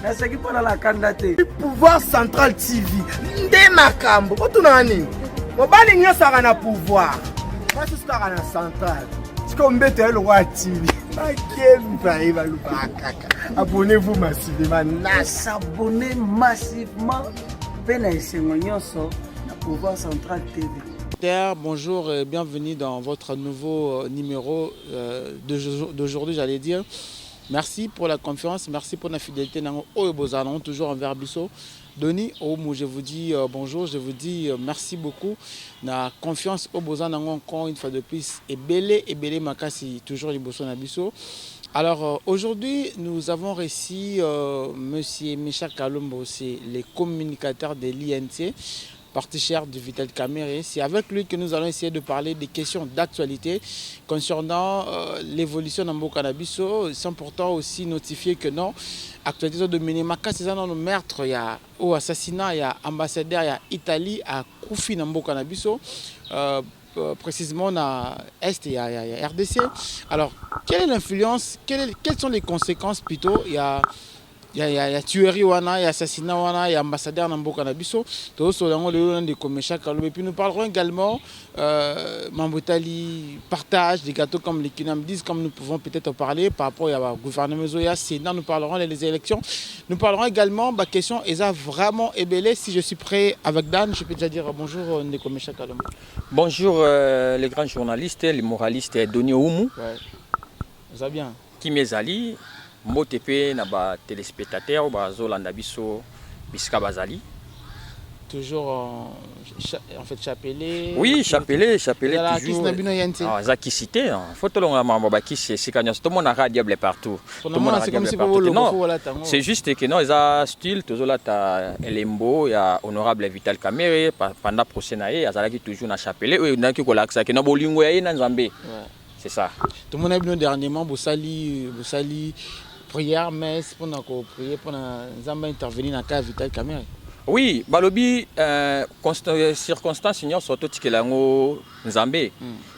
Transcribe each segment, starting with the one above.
nasaki mpona la kanda te. Pouvoir Central TV nde makambo otuna nini mobali nyonso aka na pouvoir mwasi soki aka na central siko mbeto ya eloko ya TV bakemba baluka kaka. Abonnez-vous massivement. S'abonner massivement mpe na esengo nyonso na Pouvoir Central TV. Bonjour et bienvenue dans votre nouveau numéro d'aujourd'hui, j'allais dire. Merci pour la confiance, merci pour la fidélité. Toujours envers Bissot. Doni, je vous dis bonjour, je vous dis merci beaucoup. La confiance au Bozan encore une fois de plus. Et belé makasi, toujours les Bosso na Bissot. Alors aujourd'hui, nous avons reçu Monsieur Michel Kalombo, c'est le communicateur de l'INC. Parti cher du Vitel Kamere. C'est avec lui que nous allons essayer de parler des questions d'actualité concernant l'évolution de Mboka na biso, sans pourtant aussi notifier que non, actualité de Minimaka, c'est un meurtre, il y a au assassinat, il y a ambassadeur, il y a Italie à Koufi na Mboka na biso. Précisément à Est, il y a RDC. Alors, quelle est l'influence, quelles sont les conséquences plutôt? Il y a tuerie, il y a assassinat, il y a ambassadeur Namboka Nabiso. Tous ceux et puis nous parlerons également Mambotali partage des gâteaux comme les Kinam disent, comme nous pouvons peut-être parler par rapport au gouvernement Zoya, Sénat, nous parlerons des élections. Nous parlerons également de la question est vraiment ébellé. Si je suis prêt avec Dan, je peux déjà dire bonjour Ndeko Mecha Kalombo. Bonjour les grands journalistes, les moralistes Doni Oumou. Ouais. Vous allez bien. Kimezali. Motepe na ba téléspectateurs ba zolanda biso biska bazali toujours en fait chapelé. Oui, chapelé toujours. Ah, za qui cité faut to longa mamba ba qui c'est quand tout le monde a diable partout. Tout le monde a diable partout. Non, c'est juste que non, ça style toujours là ta Elembo ya honorable Vital Kamere pendant procès naé azalaki toujours na chapelé oui na ki ko laksa que na bolingo ya na Nzambe. C'est ça. Tout le monde a vu dernièrement Bosali prière messe pour prier pour Nzamba intervenir dans cas Vital Kamere. Oui, balobi circonstances ignorent surtout que lango Nzambe.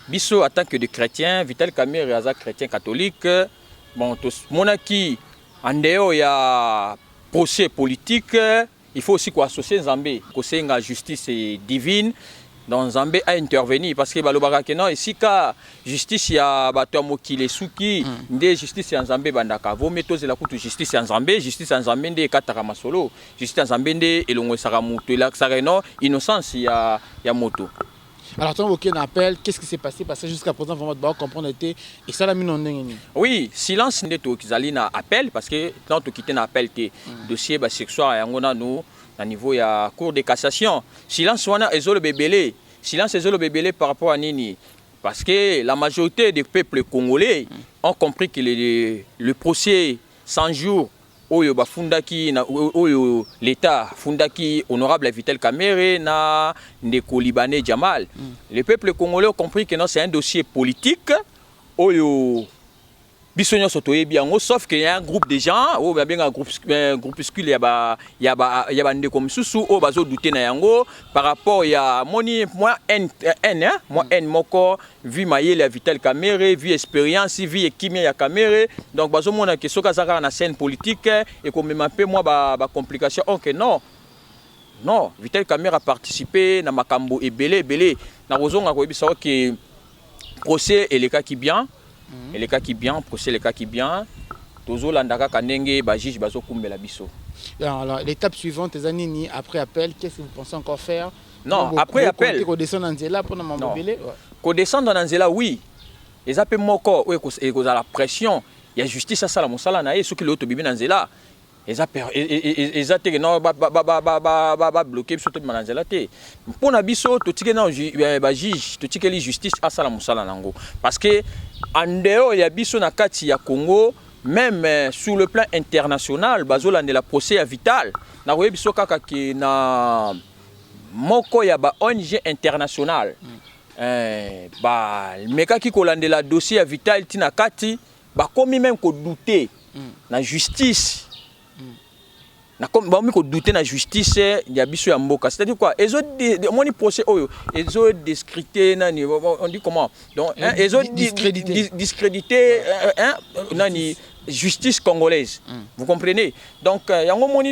Biso en tant que de chrétien, Vital Kamere est chrétien catholique. Bon, tous monaki andeo ya procès politique, il faut aussi associer Nzambe, que la justice divine. Donc Nzambe a intervenu parce que balobaka que non ici ka justice ya bato mokile suki nde justice ya Nzambe bandaka vo metoze la kutu justice ya Nzambe nde kataka masolo justice ya Nzambe nde elongo saka mutu la saka non innocence ya moto. Alors toi aucun appel, qu'est-ce qui s'est passé parce que jusqu'à présent vraiment de comprendre était et ça la mine on est. Oui, silence nde to kizali na appel parce que quand to quitter na appel te dossier ba sexuel yango na nous à niveau ya cour de cassation. Silence wana ezolo bebele. Silence ezolo bebele par rapport à nini parce que la majorité des peuples congolais ont compris que le procès 100 jours oyo bafundaki na oyo l'état fundaki honorable Vital Kamere na ndeko libanais Jamal. Les peuples congolais ont compris que non c'est un dossier politique oyo bisonyo sotoye biango sauf qu'il y a un groupe de gens ou bien un groupuscule ya ba ndeko msusu o bazo douter na yango par rapport ya moni moi n moko vu mayele ya Vital Kamere vu expérience vu ekimia ya Kamere donc bazo mona que soka zaka na scène politique et comme même peu moi ba complication OK non Vital Kamere a participé na makambo ebele na rozonga ko bisa que procès et les cas qui bien. Et les cas qui bien, procès les cas qui bien, toujours l'andaka kanenge, juge bazo kumbela biso. Alors l'étape suivante, les années après appel, qu'est-ce que vous pensez encore faire? Non, après appel. Qu'on descende dans Nzela pour nous mobiler. Qu'on descende dans Nzela, oui. Les appels moko, oui, et qu'on a la pression. Il y a justice à ça, la monsala nae, ceux qui l'autre bibi dans Nzela. Les appels, non, bloqué, surtout dans Nzela te. Pour nabiso, tout ce qui est non, juge, tout ce qui est justice à ça, la monsala nango. Parce que en dehors, il y a biso na kati ya Congo, même sur le plan international, bazola de la procès à Vital. Na roye biso kaka ki na moko ya ba ONG international. Meka ki kolande la dossier à Vital tina kati, ba komi même ko douter na justice. Na comme ba mi ko douter na justice ya biso ya mboka, c'est-à-dire quoi ezo moni procès oyo ezo discrédité nani on dit comment donc ezo discréditer nani justice congolaise. Vous comprenez? Donc, il y a un moment où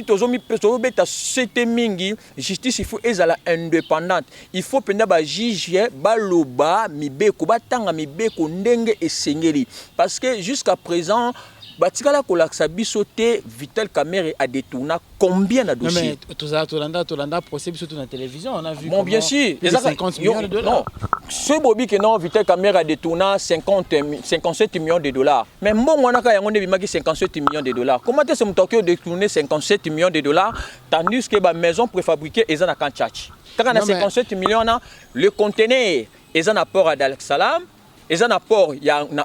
justice, il faut être indépendante. Il faut que les juges baloba mibeko batanga mibeko ndenge et sengeli. Parce que jusqu'à présent, batikala kolaksa bisote Vital Kamerhe a détourné combien de dossiers? Mais Tolanda procès bisote dans la télévision, on a vu. Bon, bien sûr. 50 millions de dollars. Non. Ce Bobby que non, Vital Kamerhe a détourné 57 millions de dollars. Mais bon, on a 57 millions de dollars. Comment est-ce que tu as détourné 57 millions de dollars tandis que la maison préfabriquée est en Tchad? Quand on a 57 millions, le conteneur est en apport à Dar es Salaam. Ils ont un apport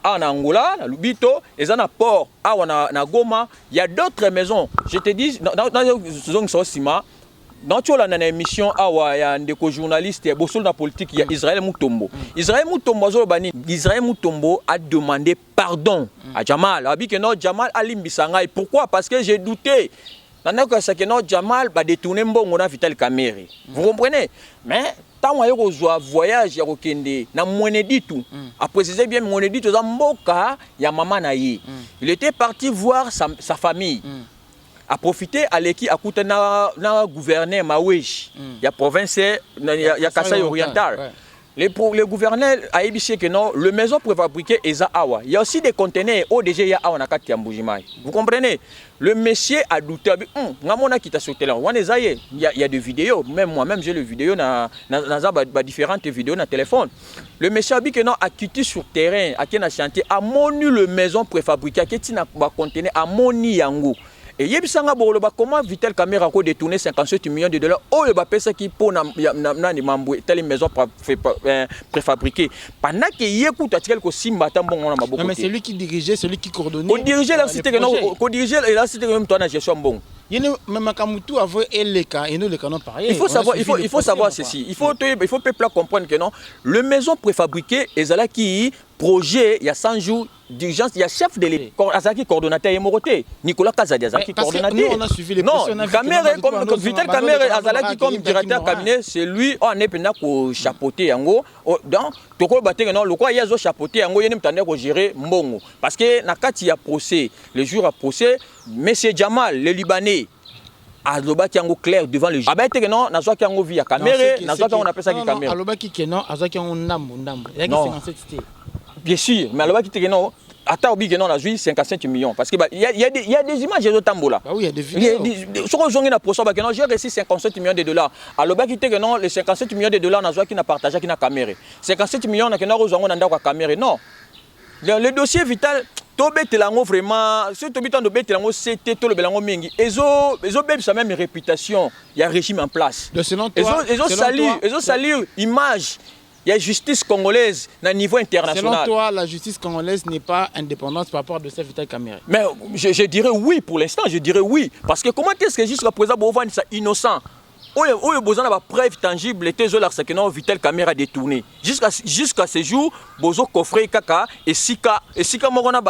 en Angola, à Lubito, ils ont un apport à Goma. Il y a d'autres maisons. Je te dis, dans une émission, il y a des journalistes, il y a des politiques, il y a Israël Moutombo. Israël Moutombo a demandé pardon à Jamal. Jamal Ali Mbissangaï. Pourquoi? Parce que j'ai douté. Jamal va détourner Vital Kamerhe. Vous comprenez? Mais tant que vous avez voyage à Okende, na Mweneditu, à préciser bien Mweneditu, il y a maman naïe. Il était parti voir sa famille. A profité à l'équipe à côté na gouverneur Mawesh. Il y a province, il y a Kasaï oriental. Le gouverneur a ébiché que non, le maison préfabriquée est à Awa. Il y a aussi des conteneurs ODG ya Awa nakati ya Mbujimai. Vous comprenez? Le monsieur a douté. Il y a des vidéos, même moi-même j'ai les vidéos, différentes vidéos dans le téléphone. Le monsieur a dit que non, a quitté sur terrain, a chanté, a monu le maison préfabriquée, a quitté na conteneur, a moni yango. Et yebisanga boloba comment Vital Kamerhe a détourné 57 millions de dollars. Oh le bapesa qui pour na telle maison préfabriquée. Pendant que yekuta quelque simba tambongo na maboko. Mais c'est lui qui dirigeait, celui qui coordonnait. On dirigeait la cité que non, on dirigeait la cité que même toi na gestion bon. Même Kamutu avait les cas et nous les canons pareil. Il faut savoir ceci. Il faut peuple comprendre que non, le maison préfabriquée est là qui projet il y a 100 jours d'urgence, il y a chef de l'État, Azaki coordonnateur et Moroté, Nicolas Kazadi Azaki coordonnateur. Nous on a suivi les non, Kamerhe comme Vital Kamerhe Azalaki comme directeur cabinet, c'est lui on est pendant ko chapeauter yango donc toko baté non le quoi il y a zo chapeauter yango yeni mtande ko gérer mbongo parce que na kati ya procès, le jour à procès, monsieur Jamal le Libanais alobaki yango clair devant le juge. Abete que non nazwaki yango via Kamerhe, nazwaki on appelle ça qui Kamerhe. Alobaki que non, azwaki yango ndambo. Il y a 57 cité. Bien sûr, mais alors que non, attends, que non, on a joué 57 millions. Parce qu'il y a des images de Tambola. Bah oui, il y a des vidéos. J'ai reçu 57 millions de dollars. Alors que non, les 57 millions de dollars, on a joué qui n'a partagé, qui n'a Kamerhe. 57 millions, on a reçu à Kamerhe. Non. Le dossier Vital, Tobetelango vraiment, ce Tobetelango, c'était tout le Belango Mingi. Ils ont sa même réputation. Il y a un régime en place. Ils ont salué l'image. Il y a justice congolaise à niveau international. Selon toi, la justice congolaise n'est pas indépendante par rapport à ce Vital Kamerhe? Mais je dirais oui pour l'instant, je dirais oui. Parce que comment est-ce que jusqu'à présent, Bovan est innocent? Où il y a besoin d'avoir preuve tangible, les thèses là, c'est que non, Vital Kamerhe a détourné. Jusqu'à ce jour, Bozo coffre Kaka et Sika Morona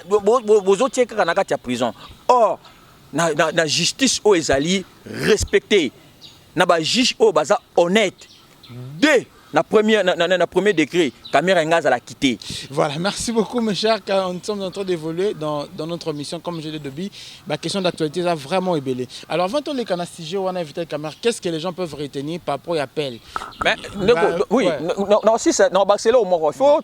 Bozo tient Kaka na prison. Or, la justice au Ezali respectée. Na ba juge au baza honnête. Deux. Na premier degré, Kamerhe Ngaz a quitté. Voilà, merci beaucoup mes chers. Nous sommes en train d'évoluer dans notre mission, comme je l'ai dit. La question d'actualité a vraiment ébellé. Alors, avant tout les canastigés, on a invité Kamerhe. Qu'est-ce que les gens peuvent retenir par rapport à l'appel? Oui, non, si c'est c'est là au Moro. Il faut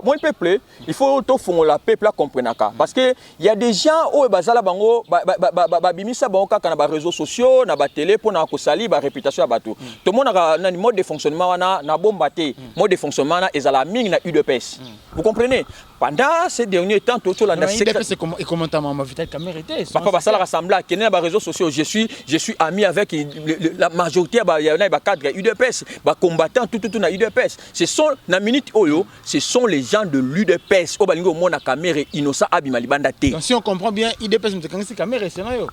moi le peuple, il faut tout la peuple comprendre parce que il y a des gens où bazala bango bimisa bango kaka na réseaux sociaux, na télé pour na ko sali ba réputation ba tout. Tout le monde a un mode de fonctionnement na bombate mode de fonctionnement na ezala mingi na UDPS. Vous comprenez? Pendant ces derniers temps tout la UDPS et commentalement Vital Kamerhe était papa ça la rassembler qui na réseaux sociaux, je suis ami avec la majorité ba y a ba cadre UDPS ba combattant tout na UDPS. Ce sont na minute oyo, ce sont les gens de l'UDPS au balingo mona Kamerhe innocent abima libanda te. Donc si on comprend bien UDPS mtekangisi Kamerhe c'est non yo.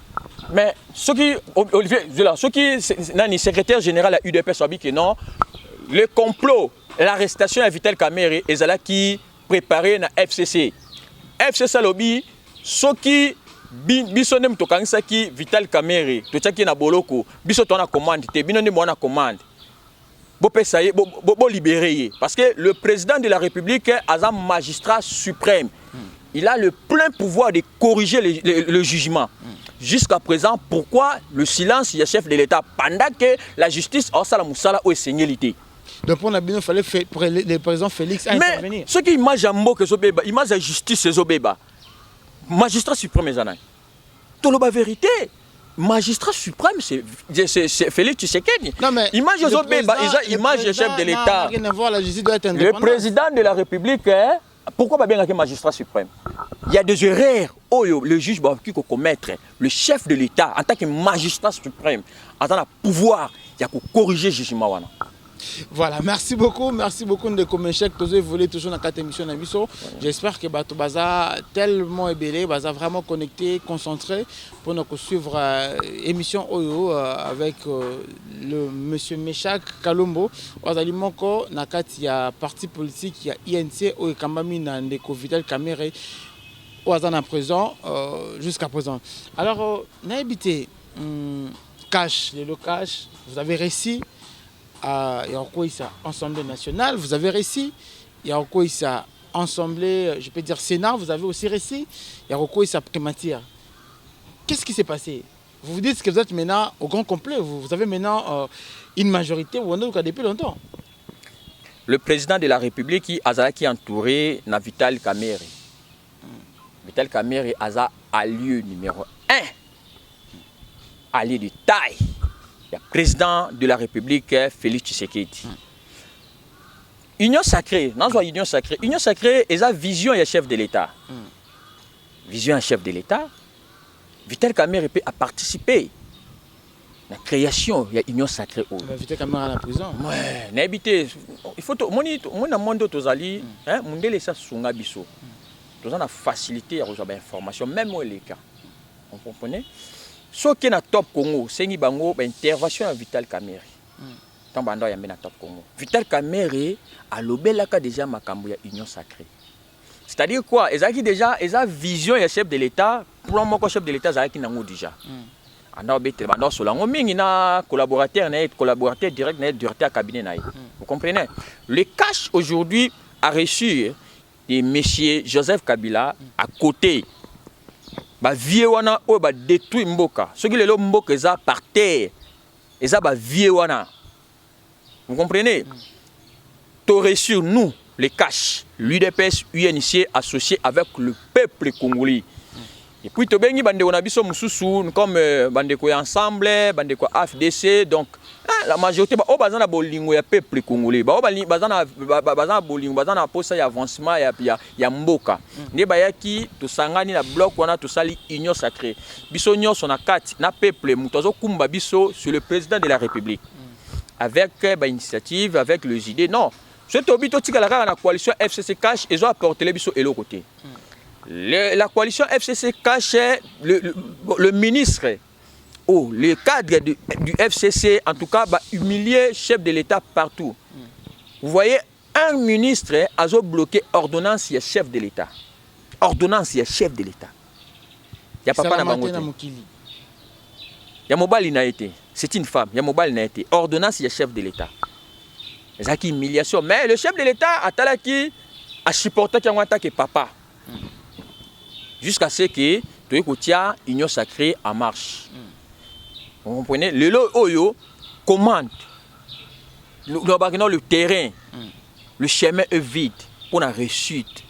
Mais ce qui Olivier ce qui nani secrétaire général à UDPS a dit que non. Le complot, l'arrestation de Vital Kamerhe est là qui préparé na FCC. FCC lobby, ce qui bisonem to kanisa qui Vital Kamerhe, to tchaki na boloko, biso to na commande, te binone mo na commande. Bo pesaye, bo libérer parce que le président de la République est un magistrat suprême. il a le plein pouvoir de corriger le jugement. Jusqu'à présent, pourquoi le silence du chef de l'État pendant que la justice a sa moussala ou sénilité? Donc pour il fallait pour le président Félix intervenir. Mais ce qui image à Mboke Zobeba, image à justice Zobeba, magistrat suprême Zana. Tout la vérité. Magistrat suprême, c'est Félix Tshisekedi. Non mais image Zobeba, image du chef de l'État. Le président de la République, hein, pourquoi pas bien que magistrat suprême? Il y a des erreurs où le juge va commettre. Le chef de l'État, en tant que magistrat suprême, en tant que pouvoir, il y a pour corriger le jugement. Voilà, merci beaucoup de comméchek vous voulez toujours dans cette émission d'Abisso. J'espère que Bato Baza tellement ébélé, Baza vraiment connecté, concentré pour nous suivre émission Oyo avec le monsieur Meshak Kalombo. Ozali moko na kati ya parti politique ya INC au Kambami na ndeko Vital Kamerhe Oazan en prison jusqu'à présent. Alors na habité cash les locash, vous avez réussi il y a quoi ça Assemblée nationale, vous avez réussi. Il y a quoi ça Assemblée, je peux dire Sénat, vous avez aussi réussi. Il y a quoi ça primature. Qu'est-ce qui s'est passé? Vous vous dites que vous êtes maintenant au grand complet. Vous avez maintenant une majorité ou depuis longtemps. Le président de la République qui est entouré de Vital Kamerhe. Vital Kamerhe a allié numéro 1. Allié de taille. Le président de la République, Félix Tshisekedi. Union sacrée, Union sacrée, est la vision du chef de l'État. Vision du chef de l'État. Vital Kamerhe a participé à la création de l'Union sacrée. Vital Kamerhe à la prison. Oui, il faut que mon monde tozali, mondele sa sunga biso. Tozana la facilité à recevoir l'information, même où les cas. Vous comprenez? Ce qui est dans Top Congo, c'est une intervention à Vital Kamerhe. Tant bando ya na Top Congo. Vital Kamerhe a lobelaka déjà makambo ya Union sacrée. C'est-à-dire quoi? Ils ont déjà une vision du chef de l'État. Pour moi, le chef de l'État, ils ont déjà. Collaborateur direct, directeur cabinet. Vous comprenez? Le cash aujourd'hui a reçu de M. Joseph Kabila à côté. Vie wana o ba détruit mboka. Ce qui est le mboka eza par terre. Eza ba vie wana. Vous comprenez? T'aurais sur nous les cash. L'UDPS UNC associé avec le peuple congolais. Et puis to bengi bande wana biso mususu comme bande ko ensemble, bande ko AFDC donc la majorité o bazana bolingo ya peuple congolais. Ba bazana bolingo bazana posa ya avancement ya mboka. Ne bayaki to sangani na bloc wana to sali union sacrée. Biso nyonso na kati na peuple mutozo kumba biso sur le président de la République. Avec initiative, avec les idées. Non. Ce tobito tika la coalition FCC cash ils ont apporté les biso et l'autre côté. La coalition FCC cache le ministre ou le cadre du FCC, en tout cas, humilier le chef de l'État partout. Vous voyez, un ministre a bloqué l'ordonnance du chef de l'État. Ordonnance du chef de l'État. Il n'y a pas de bangote. Il y a mobile n'a été. C'est une femme. Il y a mobile n'a été. Ordonnance du chef de l'État. C'est une humiliation. Mais le chef de l'État a supporté qu'il y a un papa. Jusqu'à ce que tu aies l'Union sacrée en marche. Vous comprenez? Le Oyo commande. Le terrain, le chemin est vide pour la réussite.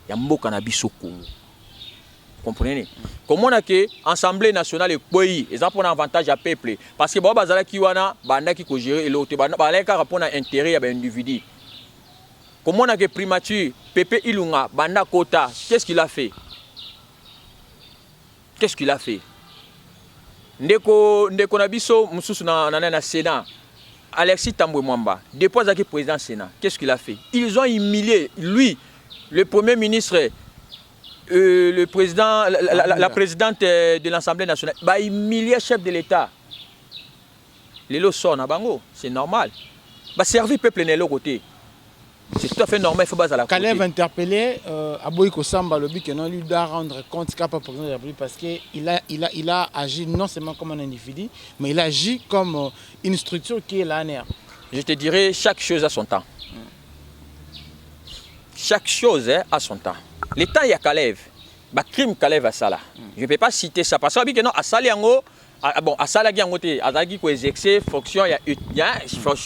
Il y a un mot cannabis au Congo. Vous comprenez? Comment on a que l'Assemblée nationale est pays, ils ont un avantage à peuple. Parce que les gens qui ont géré l'autre, ils ont un intérêt à l'individu. Comment on a que primature, Pepe Ilunga, Banda Kota, qu'est-ce qu'il a fait? Qu'est-ce qu'il a fait? Ndeko Nabiso, Moussous na Sénat, Alexis Tambwe Mwamba, depuis qu'il est président du Sénat, qu'est-ce qu'il a fait? Ils ont humilié, lui, le Premier ministre, le président, la présidente de l'Assemblée nationale, humilié le chef de l'État. Les lots sont à Bango, c'est normal. Servir le peuple de l'autre côté. C'est tout à fait normal, il faut baser à la côté. Kalev interpellé Aboyko Samba, le but que non lui doit rendre compte qu'à pas président de la République parce qu'il a agi non seulement comme un individu, mais il a agi comme une structure qui est l'ANR. Je te dirais, chaque chose a son temps. chaque chose a son temps. Le temps, il y a Kalev. Le crime Kalev a ça là. Je ne peux pas citer ça. Parce que non, à Saliango, bon, à Salagiango, à Zagi, quoi, exercer fonction, il y a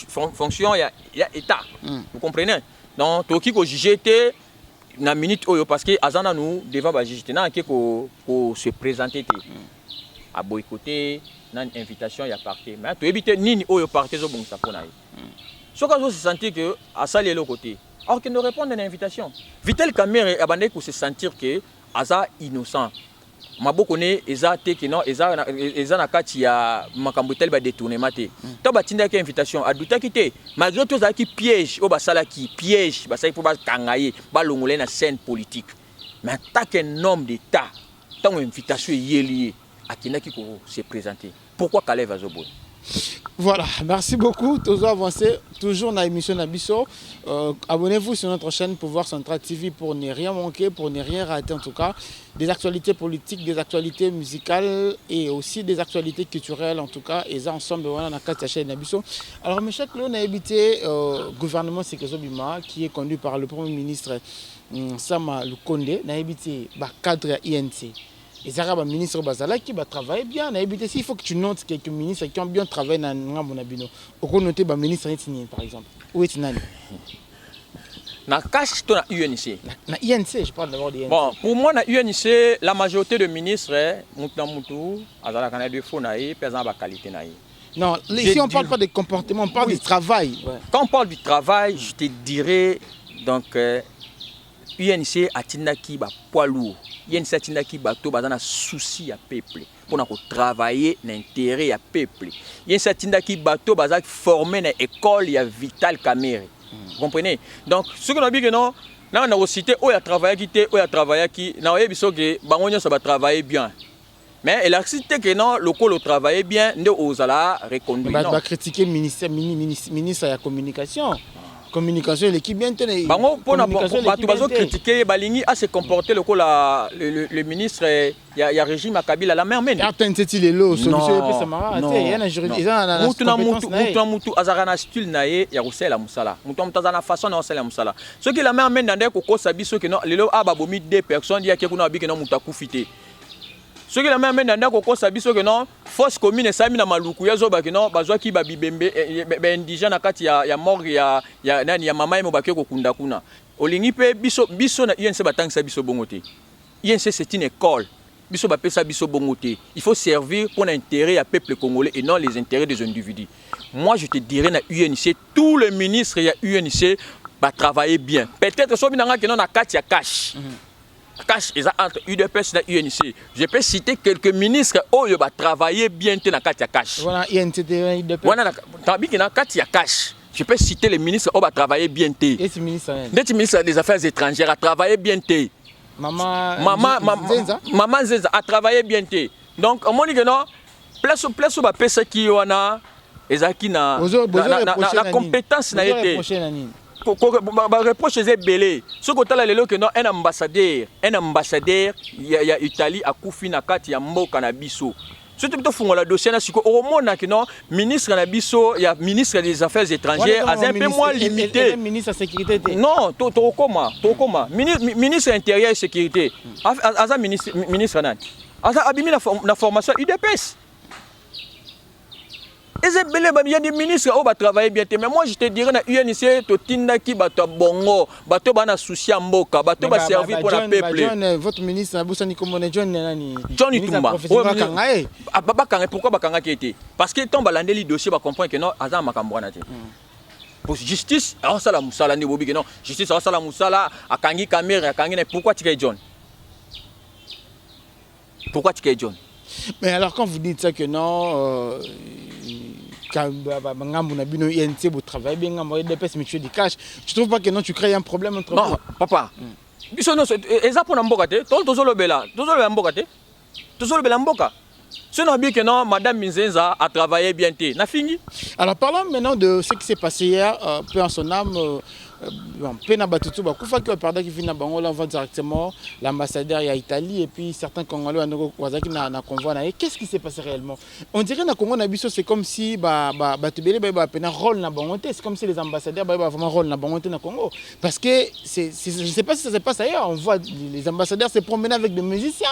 fonction, il y a état. Vous comprenez? Donc, tout qui ko juger na minute oyo parce que azana nous devant ba juger na qui ko se présenter à boycotter na invitation ya parti. Mais to éviter nini oyo parti zo bon ça pour na. Ce qu'on se sentir que à ça les côté. Alors qu'il ne répond à l'invitation. Vitel Kamerhe abandé ko se sentir que aza innocent. Maboko ne eza te que non eza na kati ya makambo tel ba détournement te. To batinda ki invitation aduta kité malgré tout ça qui piège au basala qui piège basala pour ba kangaye ba longolé na scène politique. Mais en tant qu'un homme d'état, tant invitation yelié akina ki ko se présenter. Pourquoi Kalev Azobo? Voilà, merci beaucoup. Toujours avancé, toujours dans l'émission Nabiso. Abonnez-vous sur notre chaîne Pouvoir Central TV pour ne rien manquer, pour ne rien rater en tout cas. Des actualités politiques, des actualités musicales et aussi des actualités culturelles en tout cas. Et ça ensemble, on a la chaîne Nabiso. Alors, mes chers, on a habité le gouvernement Sekezo Bima qui est conduit par le Premier ministre Sama Lukonde. On a habité le cadre INC. Et ça, le ministre Bazala qui va travailler bien. Il faut que tu notes quelques ministres qui ont bien travaillé dans le Nabino. On peut noter le ministre Etnien, par exemple. Où est Nani? Na cache ton UNC. Na INC, je parle d'abord de INC. Bon, pour moi, na UNC, la majorité de ministres, Moutou, Azala Kana de Fonaï, pesant la qualité naï. Non, ici on ne parle pas de comportement, on parle du travail. Ouais. Quand on parle du travail, je te dirais donc UNC a Tinaki ba poids lourd. UNC a Tinaki bateau bazana souci à peuple pour travailler l'intérêt à peuple. UNC a Tinaki bateau bazak formé dans école ya Vital Kamerhe. Vous comprenez? Donc ce qu'on a dit que non, là on a cité où il a travaillé qui où il a travaillé qui, na oyebi so que bangonyo ça va travailler bien. Mais elle a cité que non, le col travaillait bien, ne osala reconduire. On va critiquer le ministre de la communication. Communication, l'équipe bien tenue. Bango pour critiquer Balingi a se comporté le ministre il y a régime à Kabila la mer men. Attends, c'est il est là, solution peut Samara. Il y a un juridiction. Mutu azarana style nae ya rusela musala. Mutu mtazana façon na rusela musala. Ce qui la mer men ndande ko kosa biso que non lelo ababomi 2 personnes ya ke kuna bi que non muta kufite. Ce qui la même dans le cas sabiso que non force commune sami na maluku ya zoba que non bazwa ki ba bibembe indigène na kati ya mort ya nani ya mama mo ba ke ko kunda kuna olingi pe biso na INC batangisa biso bongote. INC c'est une école. Biso ba pesa biso bongote. Il faut servir pour l'intérêt du peuple congolais et non les intérêts des individus. Moi je te dirais na UNC tous les ministres ya UNC va travailler bien. Peut-être so binanga que non na kati ya cash. Cash entre UDPS et UNC. Je peux citer quelques ministres qui ont travaillé bien dans Katia Cash. Voilà, UNC et UDPS. Voilà, dans Katia Cash. Je peux citer les ministres qui ont travaillé bien. Et ce ministre des Affaires étrangères a travaillé bien. Maman Zenza a travaillé bien. Donc, on dit que non, place où va payer ce qui y a, la compétence n'a été. Reproche les belé. Ce que tu as là, que non, un ambassadeur, il y a Italie à Koufi Nakati ya Mboka na biso. Surtout que tu la dossier na siko au monde que non, ministre na biso, il y a ministre des Affaires étrangères, un peu moins limité. Ministre de la sécurité. Non, comment ministre intérieur et sécurité. Aza ministre nan. Aza abimi la formation UDPS. Il y a des ministres qui vont travailler bien. Mais moi, je te dirais que l'UNC, tu as bongo, tu as souci à Mboka, tu as servi pour le peuple. Votre ministre, John Itumba. Pourquoi Bakanga qui était? Parce que quand on a le dossier, on comprend que non, Azam Makambouana. Pour justice, justice, Akangi Kamerhe, pourquoi tu es John? Pourquoi tu es John? Mais alors quand vous dites ça que non, vous travaillez bien, du cash, tu trouves pas que non, tu crées un problème entre vous? Non, papa. Madame Minzenza a travaillé bien. Alors parlons maintenant de ce qui s'est passé hier, peu en son âme. Pena Batutu, Koufa qui a perdu qui vient à on va directement l'ambassadeur à Italie et puis certains Congolais na convoi. Qu'est-ce qui s'est passé réellement? On dirait na Congo Nabiso, c'est comme si Batubele pena rôle na Bangote, c'est comme si les ambassadeurs vraiment rôle na Bangote na Congo. Parce que je ne sais pas si ça se passe ailleurs. On voit les ambassadeurs se promener avec des musiciens,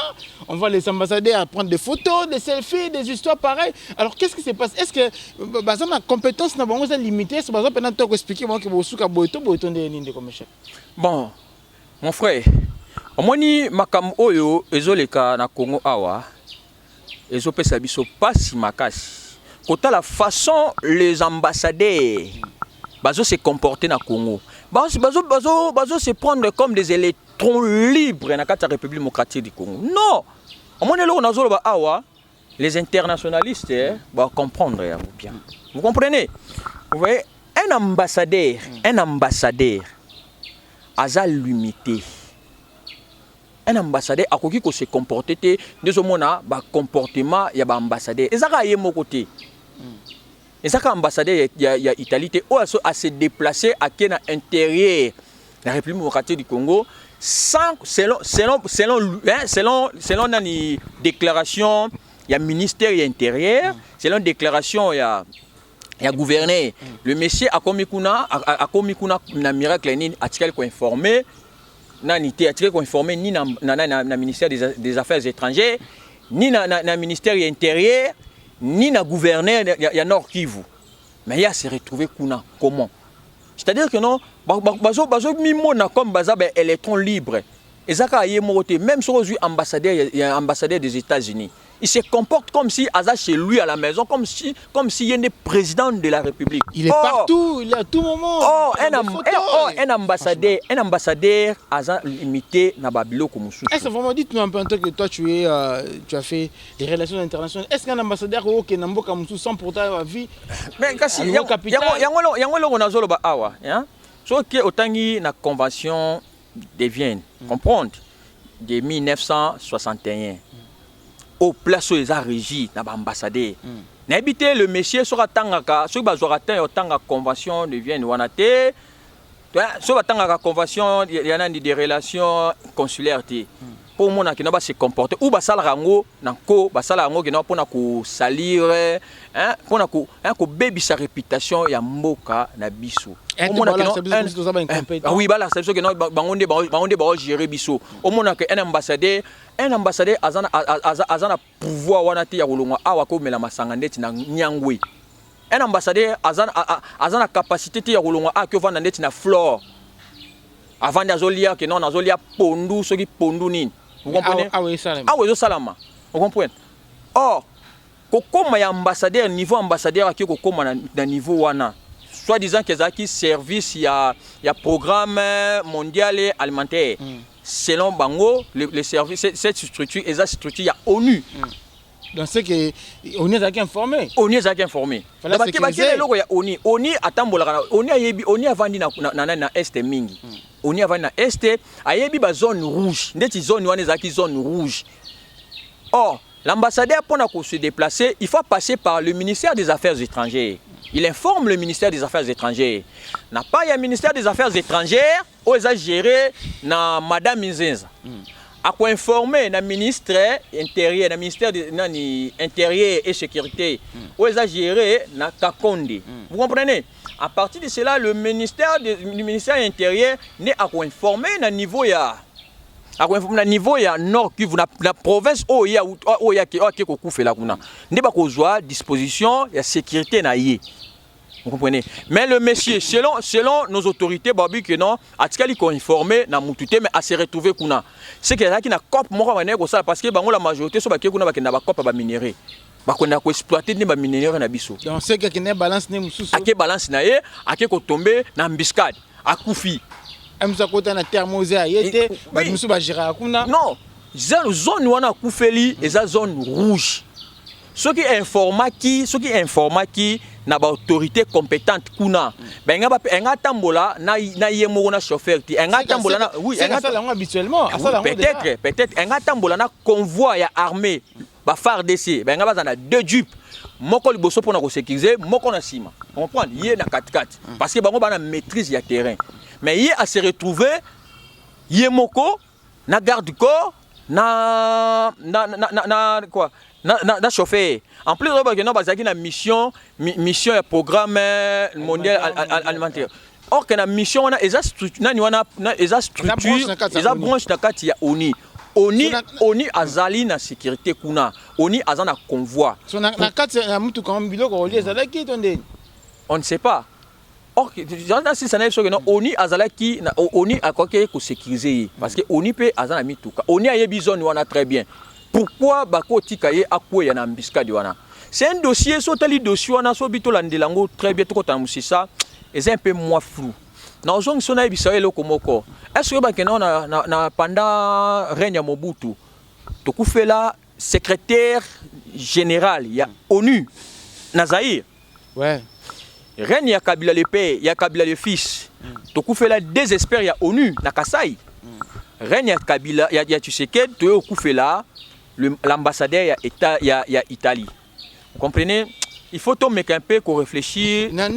on voit les ambassadeurs prendre des photos, des selfies, des histoires pareilles. Alors qu'est-ce qui se passe? Est-ce que la compétence na Bango est limitée? C'est par exemple pendant que expliquer moi que Bosuka Boito bon, mon frère, omoni makam oyo ezoleka na Congo awa ezopesa biso pasi makasi. Kota la façon les ambassadeurs bazo se comporter na Congo. Bazo se prendre comme des électrons libres na kati ya République démocratique du Congo. Non. Omoni lo nazolo ba awa les internationalistes ba comprendre bien. Vous comprenez? Vous voyez un ambassadeur a limité. Un ambassadeur a qui se comporter des hommes comportement ya ba ambassadeur. Ezaka yé mon côté. Ezaka ambassadeur ya Italie a se déplacer à qui na intérieur la République démocratique du Congo sans selon nani déclaration ya ministère intérieur, selon déclaration ya gouverneur, le monsieur a commis na miracle ni article ko informé na nité article ko informé ni na ministère des affaires étrangères ni na ministère intérieur ni na gouverneur ya Nord Kivu. Mais il a se retrouvé kuna comment? C'est-à-dire que non bazo mimona comme baza électron libre. Ezaka yemote même sur aujourd'hui ambassadeur des États-Unis. Il se comporte comme si Aza chez lui à la maison, comme si il est président de la République. Il est partout, il est à tout moment. Un ambassadeur Aza limité na Babilo comme sous. Est-ce que vraiment dites-nous un peu que toi tu as fait des relations internationales. Est-ce qu'un ambassadeur au Kenambo comme sous sans pourtant avoir vie? Mais kasi yangolo onazolo ba awa, hein? So que otangi na convention de Vienne, comprendre de 1961. Au place où ils ont régi dans l'ambassadeur. N'habitez le monsieur sur Tangaka, sur la convention de Vienne, sur la convention, il y a des relations consulaires. Pour moi, qui n'a pas se comporter, ou basal rango, nanko, basal rango qui n'a pas pour salir, hein, pour baby sa réputation, ya moka na biso. Oui, bah là, c'est sûr que non, bangonde gérer biso. Au moins que un ambassadeur azana pouvoir wanati ya kolonga awa ko mela masangandeti na nyangwe. Un ambassadeur azana capacité ya kolonga a ko vanda ndeti na flore. Avant d'azolia que non azolia pondu soki pondu nini. Vous comprenez? Ah oui, salama. Vous comprenez? Or, kokoma ya ambassadeur niveau ambassadeur aki kokoma na niveau wana. Soit disant que zaki service ya programme mondial alimentaire. Selon Bango, le service, cette structure, et cette structure, il y a ONU. Donc c'est que ONU est informé. ONU est informé. ONU a vendu na Est mingi. ONU a vendu na Est, a yebi ba zone rouge. Ndeti zone wana zaki zone rouge. Or, l'ambassadeur pour se déplacer, il faut passer par le ministère des Affaires étrangères. Il informe le ministère des Affaires étrangères. N'a pas un ministère des Affaires étrangères où ils ont géré na Madame Nzenza. A quoi informer na ministre intérieur, na ministère intérieur et sécurité où ils ont géré na Kakonde. Vous comprenez? À partir de cela, le ministère intérieur n'est à quoi informer na niveau ya. Na niveau ya Nord Kivu na province où il y a qui fait la kuna. N'est pas qu'au disposition ya sécurité na yé. Vous comprenez? Mais le monsieur, selon nos autorités, babi que non, atikali ko informé na mutute mais à se retrouver kuna. C'est que là qui na cop moko mané ko ça parce que bango la majorité so ba ke kuna ba kenda ba cop ba minerai. Ba kona ko exploiter ni ba minerai na biso. Donc c'est que ne balance ne mususu. Ake balance na ye, ake ko tomber na embuscade, akufi. Amza kota na thermosé ayete, ba mususu ba gérera kuna. Non, zone wana kufeli eza zone rouge. Ceux qui informa qui na ba autorité compétente kuna ben nga tambola na yemo na chauffeur ti nga tambola na oui nga ça habituellement peut-être nga tambola na convoi ya armée ba FARDC ben nga bazana deux jeeps moko liboso pour na ko sécuriser moko na sima on comprend yé na 4x4 parce que bango bana maîtrise ya terrain mais il a se retrouver Yemoko na garde du corps na quoi na chauffeur en plus on a une mission ya programme mondial alimentaire. Or que la mission on a eza structure eza branche na kati ya ONU azali na sécurité kuna ONU azana na convoi na kati ya mutu comme biloko oli ezalaki tonde on ne sait pas. Or si ça n'est pas que ONU azalaki na ONU akoke ko sécuriser parce que ONU pe azana mituka ONU a besoin wana très bien. Pourquoi bako tikaye akwe ya na mbiska di wana? C'est un dossier sotali dossier wana so bito landelango très bien to ça est un peu moins flou. Na ozong sona ebisa eloko moko. Est-ce que bakena na pendant règne ya Mobutu to kufela secrétaire général ya ONU na Zaïre. Ouais. Règne ya Kabila le père, ya Kabila le fils. To kufela désespère ya ONU na Kasai. Règne ya Kabila ya Tshisekedi to kufela l'ambassadeur ya Italie. Vous comprenez? Il faut mettre un peu qu'on réfléchisse na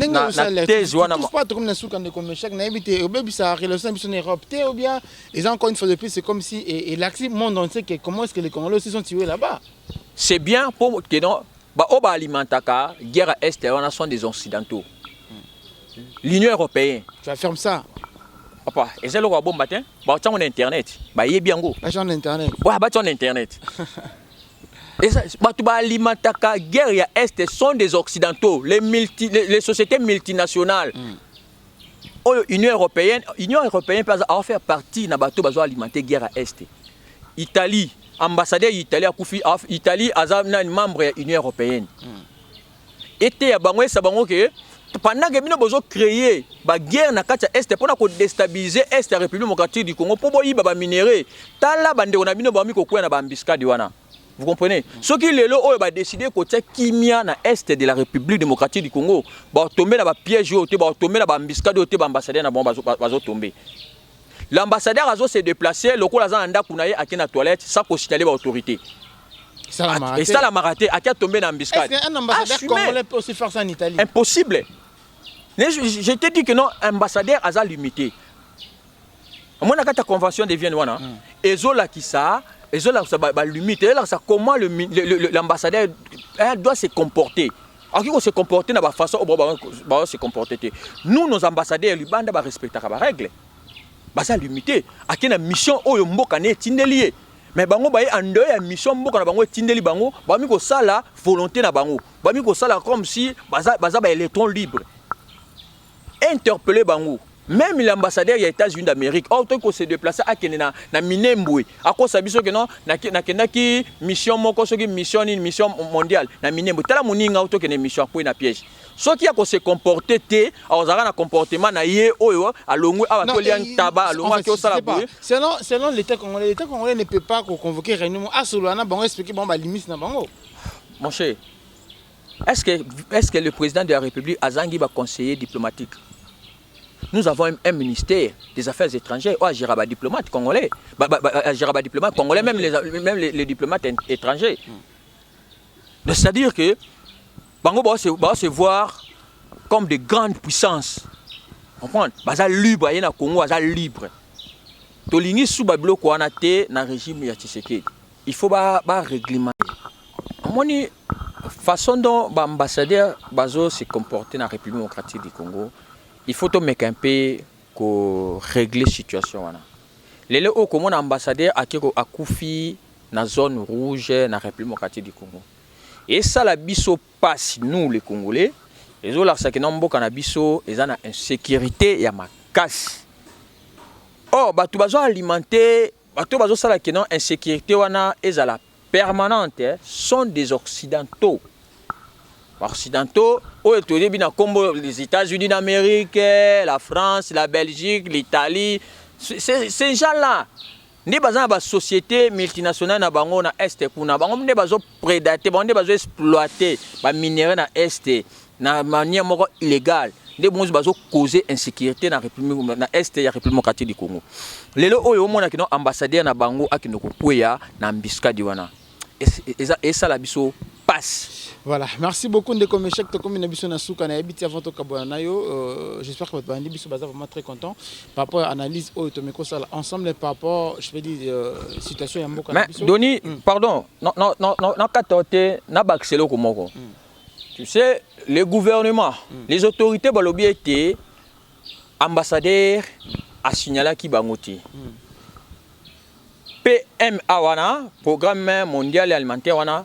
thèse wana. Pas comme na souka de comme chaque na éviter au bébé ça relation mission Europe ou bien et encore une fois de plus c'est comme si et l'axe monde entier que comment est-ce que les Congolais aussi sont tués là-bas. C'est bien pour que non ba oba alimentaka guerre à est on sont des occidentaux. L'Union européenne. Tu affirmes ça? Papa, et c'est le bon matin, bah tu as internet, bah y est bien go. Bah tu as internet. Ouais, bah tu as internet. Et ça, la guerre à Est sont des occidentaux, les sociétés multinationales. L'Union européenne peut faire partie de la alimenter guerre à Est. Italie, ambassadeur Italie Italie est membre de l'Union européenne. Et pendant que nous avons créé la guerre dans l'Est pour déstabiliser l'Est de la République démocratique du Congo, pour minérer, vous comprenez? Ce qui est là, on va décider que Kimia dans l'Est de la République démocratique du Congo va tomber dans le piège, va tomber dans l'ambassadeur, va tomber. L'ambassadeur a se déplacé, le cola anda kunaye à la toilette, ça pour signaler l'autorité. Et ça la maraté, à qui a tombé dans l'ambassadeur. Est-ce qu'un ambassadeur congolais peut aussi faire ça en Italie? Impossible. Je te dis que non, ambassadeur a limité. Moi, quand la convention de Vienne, et Zola qui ça, et Zola ça limite. Comment l'ambassadeur doit se comporter? Alors qu'il se comporter de la façon dont se comporter. Nous, nos ambassadeurs, ils doivent respecter les règles. Ça limité. À quelle mission au mboka ne tindelié. Mais bango baye ando ya mission mboka na bango tindeli bango, bami ko sala volonté na bango. Bami ko sala comme si baza ba électron libre. Interpeller bango. Même l'ambassadeur des États-Unis d'Amérique, autant qu'on se déplace à Kenya, na Minembwe, à cause de ça que non, na qui mission moko, so qui mission mondiale, na Minembwe. Tala moninga auto que ne mission pour na piège. Ce qui a qu'on se comporter té, alors ça a un comportement na yé oyo, à l'ongwe, à tolian tabac, à l'ongwe qui au salaboui. Selon l'État congolais ne peut pas convoquer réunion. Ah, sur l'ana, bon, expliquer bon, bah limite na bango. Mon cher, est-ce que le président de la République a zangi ba conseiller diplomatique? Nous avons un ministère des Affaires étrangères, ou à diplomate congolais, diplomate congolais, même les diplomates étrangers. C'est-à-dire que Bango va se voir comme de grandes puissances. Comprendre? Baza libre, il y a Congo, baza libre. Tolingi sous bablo ko anate na régime ya Tshisekedi. Il faut réglementer. Moni façon dont l'ambassadeur bazo se comporter dans la République démocratique du Congo. Il faut mettre un peu pour régler la situation. Les gens comme ambassadeur a Koufi dans la zone rouge dans la République démocratique du Congo. Et ça, la biso passe, nous les Congolais. Les autres, c'est que nous avons une insécurité et ma casse. Or, tu vas alimenter, tu vas une insécurité et la permanente sont des Occidentaux. Occidentaux, les États-Unis d'Amérique, la France, la Belgique, l'Italie, ces gens-là, ne sont pas société multinationale na bango na est kuna bango ne bazo prédater bango ne bazo exploiter ba minerais na est na manière moko illégale ne bazo causer insécurité na République na est ya République démocratique du Congo. Lelo oyo mona kino ambassadeur na bango akino ko kweya na mbiska diwana et ça la biso passe. Voilà, merci beaucoup Ndeko Meshek Tokomi Nabiso Nasuka na Ebiti avant Tokabanayo. J'espère que votre bandi biso baza vraiment très content par rapport à l'analyse Tomeko Sala ensemble par rapport, je peux dire situation ya mboka na biso. Mais Doni, pardon, non katote na baxelo komoko. Tu sais, les gouvernements, les autorités balobi étaient ambassadeurs à signaler qui bangoti. PMA wana, Programme mondial alimentaire wana,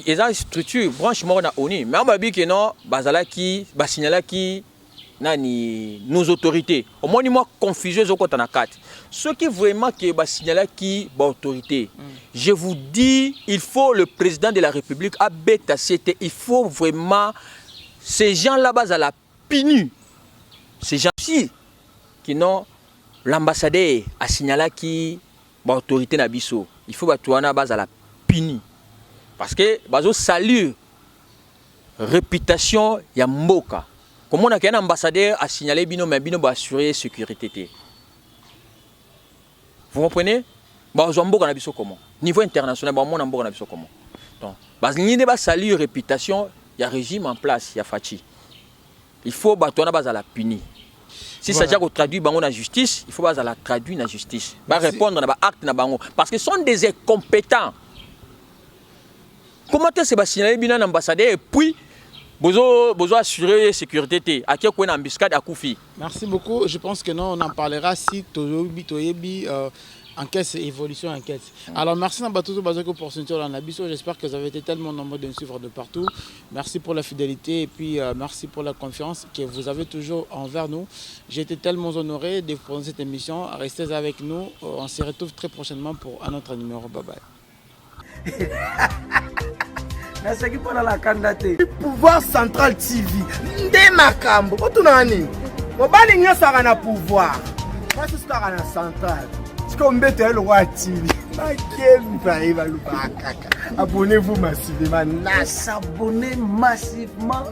ils ont une structure branche mort na ONU. Mais on va dire que non, bazala qui, basignala qui, nani nos autorités. Au moins moi confusion zoko tanakat. Ce qui vraiment que basignala qui ba autorité. Je vous dis, il faut le président de la République à bêta il faut vraiment ces gens là-bas à la pinu. Ces gens-ci qui n'ont l'ambassadeur a signalé qui ba autorité na biso. Il faut batouana base à la pinu. Parce que bazo salue réputation ya mboka. Comme on a un ambassadeur a signalé bino mais bino ba assurer sécurité. Vous comprenez? Bazo mboka na biso comment? Niveau international ba mon mboka na biso comment? Donc baz ni ba salue réputation, il y a régime en place, il y a Fachi. Il faut batouana base à la puni. Si ça déjà traduit bango na justice, il faut base à la traduire na justice. Ba répondre na ba acte na bango parce que ce sont des incompétents. Comment est-ce que signaler bien un ambassadeur et puis besoin assurer la sécurité à qui on a embuscade à Koufi. Merci beaucoup. Je pense que non, on en parlera si Toyebi enquête évolution enquête. Alors merci Nabatoto Bazako pour ce tour dans l'Abisso. J'espère que vous avez été tellement nombreux de nous suivre de partout. Merci pour la fidélité et puis merci pour la confiance que vous avez toujours envers nous. J'ai été tellement honoré de prendre cette émission. Restez avec nous. On se retrouve très prochainement pour un autre numéro. Bye bye. Nasaki pona la kandate. Pouvoir Central TV. Nde makambo. Otu nani? Mobali nyoso na pouvoir. Parce que na Central. Siko mbete le roi TV. Abonnez-vous massivement. S'abonner massivement.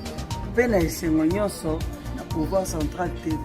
Pena isengo nyonso na Pouvoir Central TV.